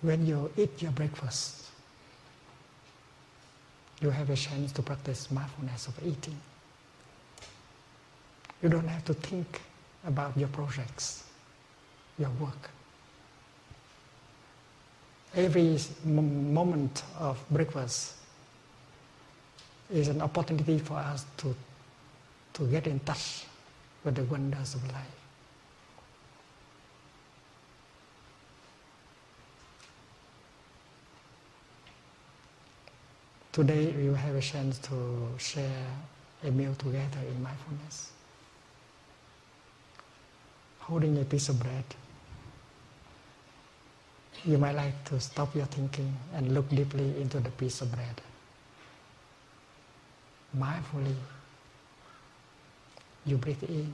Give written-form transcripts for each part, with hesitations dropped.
When you eat your breakfast, you have a chance to practice mindfulness of eating. You don't have to think about your projects, your work. Every moment of breakfast is an opportunity for us to get in touch with the wonders of life. Today we will have a chance to share a meal together in mindfulness. Holding a piece of bread, you might like to stop your thinking and look deeply into the piece of bread. Mindfully, you breathe in,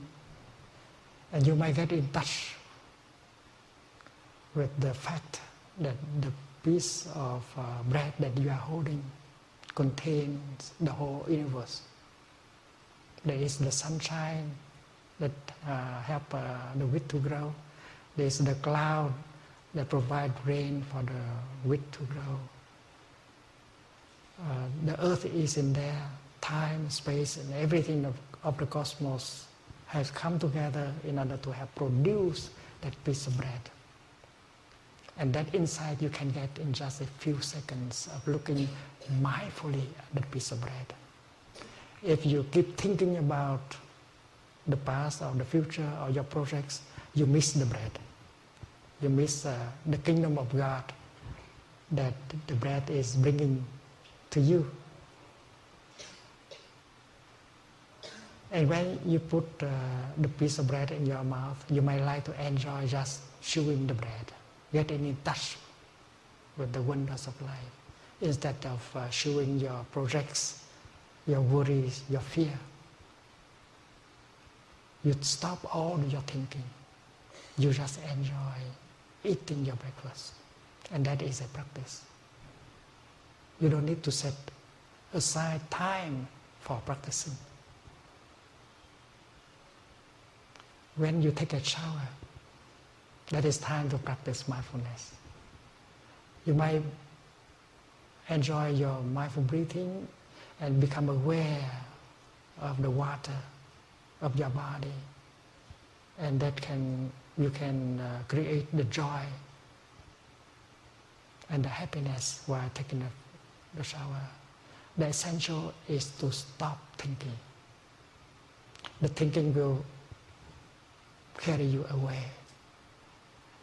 and you might get in touch with the fact that the piece of bread that you are holding contains the whole universe. There is the sunshine that help the wheat to grow. There is the cloud that provide rain for the wheat to grow. The earth is in there. Time, space, and everything of the cosmos has come together in order to have produced that piece of bread. And that insight you can get in just a few seconds of looking mindfully at the piece of bread. If you keep thinking about the past or the future or your projects, you miss the bread. You miss the kingdom of God that the bread is bringing to you. And when you put the piece of bread in your mouth, you might like to enjoy just chewing the bread, getting in touch with the wonders of life, instead of chewing your projects, your worries, your fear. You stop all your thinking. You just enjoy eating your breakfast. And that is a practice. You don't need to set aside time for practicing. When you take a shower, that is time to practice mindfulness. You might enjoy your mindful breathing and become aware of the water of your body, and that you can create the joy and the happiness while taking the shower. The essential is to stop thinking. The thinking will carry you away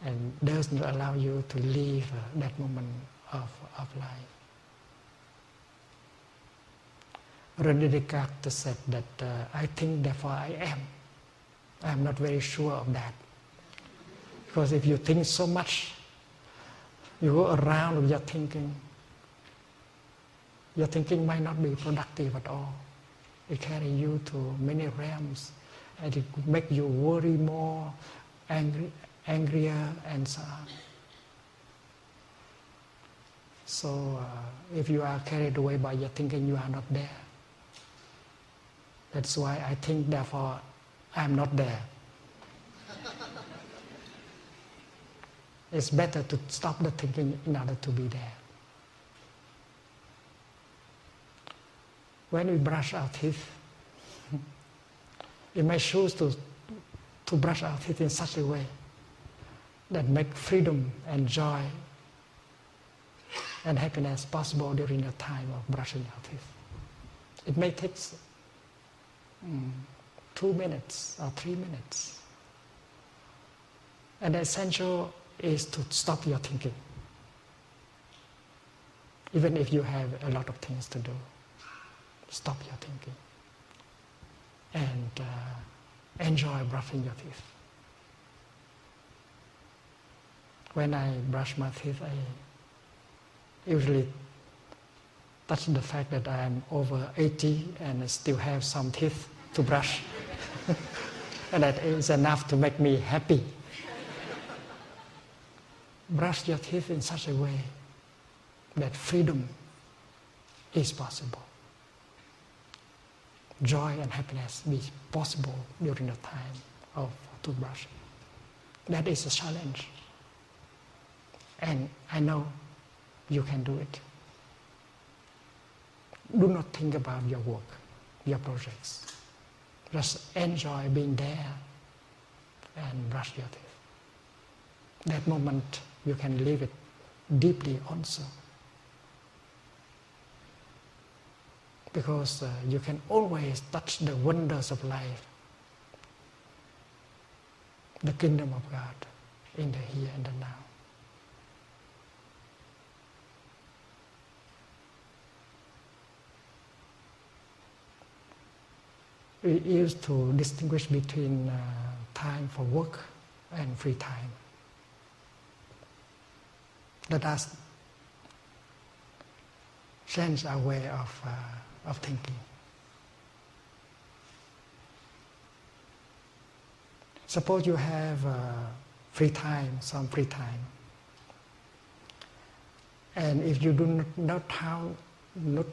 and doesn't allow you to live that moment of life. René Descartes said that I think, therefore I am. I am not very sure of that. Because if you think so much, you go around with your thinking might not be productive at all. It carries you to many realms, and it could make you worry more, angrier, and so on. So if you are carried away by your thinking, you are not there. That's why I think, therefore I am not there. It's better to stop the thinking in order to be there. When we brush our teeth, we may choose to brush our teeth in such a way that make freedom and joy and happiness possible during the time of brushing our teeth. It may take 2 minutes or 3 minutes. And the essential is to stop your thinking. Even if you have a lot of things to do, stop your thinking and enjoy brushing your teeth. When I brush my teeth, I usually touch the fact that I am over 80 and I still have some teeth to brush. And that is enough to make me happy. Brush your teeth in such a way that freedom is possible. Joy and happiness be possible during the time of toothbrushing. That is a challenge. And I know you can do it. Do not think about your work, your projects. Just enjoy being there and brush your teeth. That moment you can live it deeply also. Because you can always touch the wonders of life, the kingdom of God in the here and the now. We used to distinguish between time for work and free time. Let us change our way of thinking. Suppose you have free time, some free time, and if you do not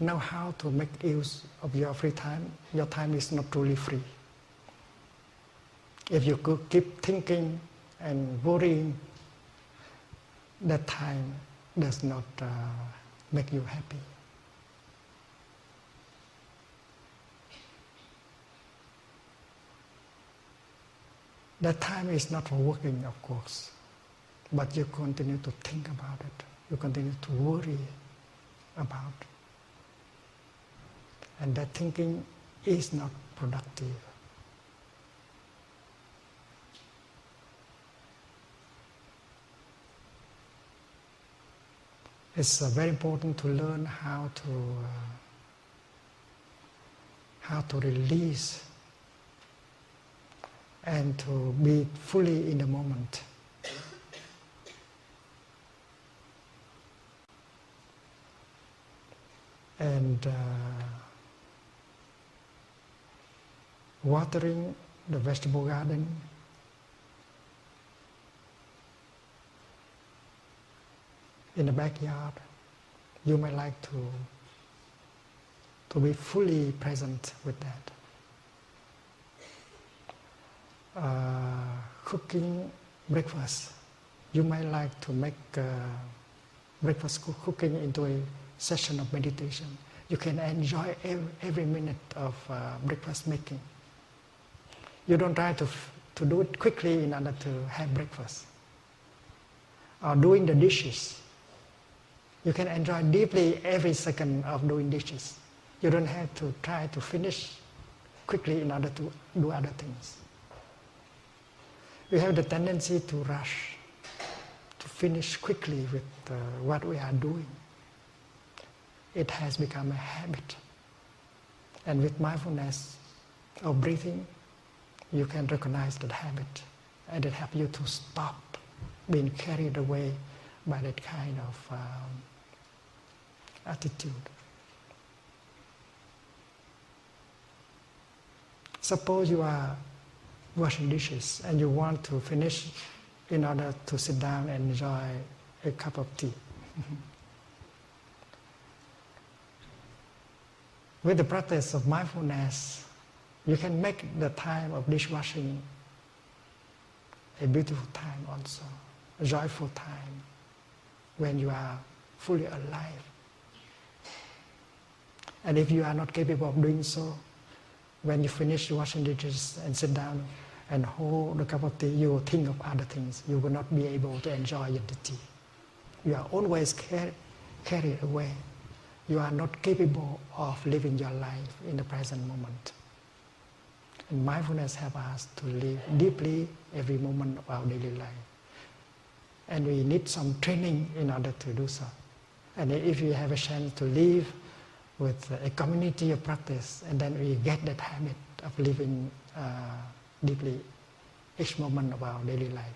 know how to make use of your free time, your time is not truly free. If you could keep thinking and worrying, that time does not make you happy. That time is not for working, of course, but you continue to think about it. You continue to worry about it. And that thinking is not productive. It's very important to learn how to release and to be fully in the moment. And watering the vegetable garden, in the backyard, you may like to be fully present with that. Cooking breakfast, you might like to make breakfast cooking into a session of meditation. You can enjoy every minute of breakfast making. You don't try to do it quickly in order to have breakfast. Or doing the dishes. You can enjoy deeply every second of doing dishes. You don't have to try to finish quickly in order to do other things. We have the tendency to rush, to finish quickly with what we are doing. It has become a habit. And with mindfulness of breathing, you can recognize that habit, and it helps you to stop being carried away by that kind of attitude. Suppose you are washing dishes and you want to finish in order to sit down and enjoy a cup of tea. With the practice of mindfulness, you can make the time of dishwashing a beautiful time also, a joyful time, when you are fully alive. And if you are not capable of doing so, when you finish washing dishes and sit down and hold the cup of tea, you will think of other things. You will not be able to enjoy the tea. You are always carried away. You are not capable of living your life in the present moment. And mindfulness helps us to live deeply every moment of our daily life. And we need some training in order to do so. And if you have a chance to live with a community of practice, and then we get that habit of living deeply each moment of our daily life,